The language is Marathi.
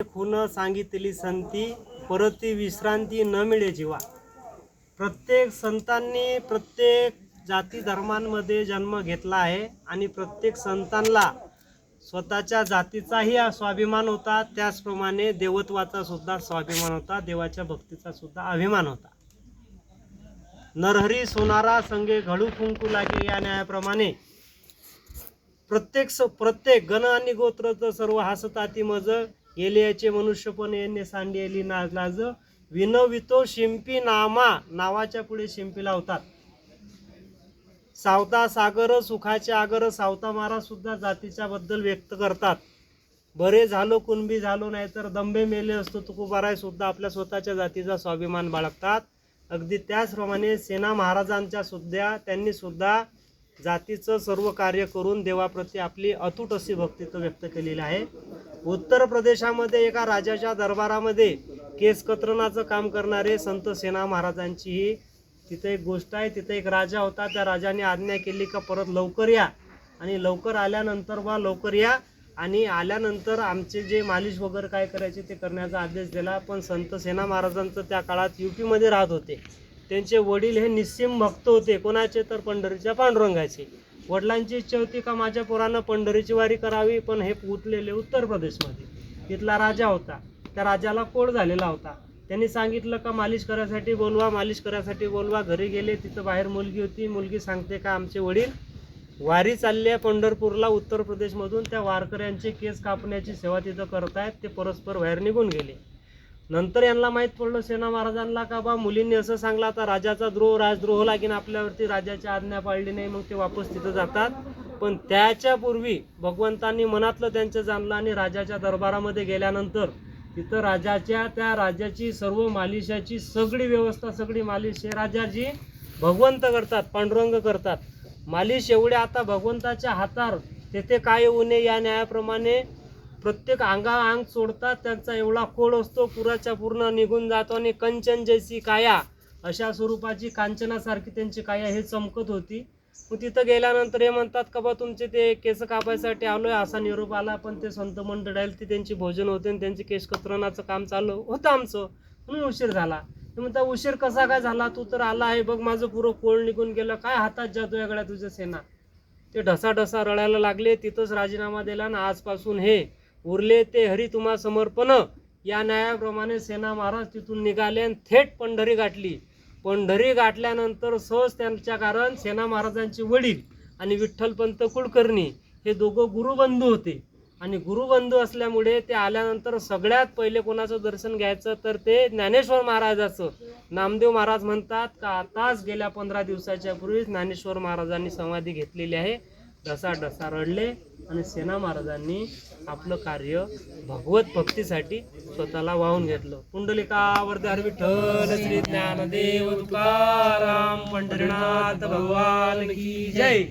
खून सांगितली संती परती विश्रांती न मिळे जीवा। प्रत्येक संतांनी प्रत्येक जाती धर्मांमध्ये जन्म घेतला आहे आणि प्रत्येक संतांना स्वतःच्या जातीचाही स्वाभिमान होता, त्याचप्रमाणे देवत्वाचा सुद्धा स्वाभिमान होता, देवाच्या भक्तीचा सुद्धा अभिमान होता। नरहरी सोनारा संगे घडू कुंकू लागे या न्यायाप्रमाणे प्रत्येक गण आणि गोत्र सर्व हसताती मज येलियाचे मनुष्यपण येणे सांडेली नाजलाज विनवितो शिंपी नामा नावाच्या पुढे शिंपी लावतात। सावता सागर सुखाचे आगर सावता महाराज सुद्धा जातीच्या बद्दल व्यक्त करतात। बरे झालो कुणबी झालो नाही तर दंबे मेले असतो तुकोबाराय सुद्धा आपल्या स्वतःच्या जातीचा स्वाभिमान बाळगतात। अगदी त्याचप्रमाणे सेना महाराजांच्या सुद्धा त्यांनी सुद्धा जातीचं सर्व कार्य करून देवाप्रती आपली अतूट अशी भक्तित्व व्यक्त केलेली आहे। उत्तर प्रदेशामध्ये एका राजाच्या दरबारामध्ये केस कतरणाचं काम करणारे संत सेना महाराजांची ही तिथे एक गोष्ट आहे। तिथे एक राजा होता, त्या राजाने आज्ञा केली का परत लवकर या आणि लवकर आल्यानंतर लवकर या आणि आल्यानंतर आमचे जे मालिश वगैरे काय करायचे ते करण्याचा आदेश दिला। पण संत सेना महाराजांचं त्या काळात यूपीमध्ये राहत होते, त्यांचे वडील हे निस्सिम भक्त होते। कोणाचे तर पंढरीच्या पांडुरंगाचे। वडिलांची इच्छा होती का माझ्या पोरानं पंढरीची वारी करावी, पण हे पोचलेले उत्तर प्रदेशमध्ये। तिथला राजा होता, त्या राजाला कोड झालेला होता। त्यांनी सांगितलं का मालिश करायसाठी बोलवा, मालिश करायसाठी बोलवा। घरी गेले, तिथं बाहेर मुलगी होती। मुलगी सांगते का आमचे वडील वारी चालली आहे पंढरपूरला उत्तर प्रदेशमधून, त्या वारकऱ्यांचे केस कापण्याची सेवा तिथं करतायत। ते परस्पर बाहेर निघून गेले। नंतर यांना माहीत पडलं सेना महाराजांना का बा मुलींनी असं सांगलं, आता राजाचा राजद्रोह लागेल आपल्यावरती, राजाची आज्ञा पाळली नाही। मग ते वापस तिथं जातात। पण त्याच्यापूर्वी भगवंतांनी मनातलं त्यांचं जाणलं आणि राजाच्या दरबारामध्ये गेल्यानंतर तिथं त्या राजाची सर्व मालिशाची सगळी व्यवस्था, सगळी मालिश हे राजाजी भगवंत करतात, पांडुरंग करतात। मालिश एवढे आता भगवंताच्या हातार तेथे काय येऊ नये या न्यायाप्रमाणे प्रत्येक अंग सोडतात। त्यांचा एवढा खोड असतो, पुराच्या पूर्ण निघून जातो आणि कंचन जैसी काया अशा स्वरूपाची कांचनासारखी त्यांची काया हे चमकत होती। मग तिथं गेल्यानंतर हे म्हणतात का बा तुमचे ते केस कापायसाठी आलोय असा निरोप आला। पण ते संत मंडळी ती त्यांची भोजन होते आणि त्यांचे केस कतरणाचं काम चालू होतं आमचं, म्हणून उशीर झाला। ते म्हणतात उशीर कसा काय झाला, तू तर आला आहे, बघ माझं पुरं कोळ निघून गेलं, काय हातात जातो याकडे तुझ्या सेना। ते ढसाढसा रडायला लागले। तिथंच राजीनामा दिला ना आजपासून हे उरले ते हरी तुम्हा समर्पण या न्यायाप्रमाणे सेना महाराज तिथून निघाले आणि थेट पंढरी गाठली। पंढरी गाठल्यानंतर सहज त्यांच्या कारण सेना महाराजांचे वडील आणि विठ्ठलपंत कुलकर्णी हे दोघं गुरुबंधू होते आणि गुरुबंधू असल्यामुळे ते आल्यानंतर सगळ्यात पहिले कोणाचं दर्शन घ्यायचं तर ते ज्ञानेश्वर महाराजाचं। नामदेव महाराज म्हणतात का आताच गेल्या 15 दिवसाच्या पूर्वी ज्ञानेश्वर महाराजांनी समाधी घेतलेली आहे। ढसाढसा रडले आणि सेना महाराजांनी आपलं कार्य भगवत भक्तीसाठी स्वतःला वाहून घेतलं। पुंडलिकावरती हरी विठ्ठल श्री ज्ञानदेव तुकाराम पंढरीनाथ भगवान की जय।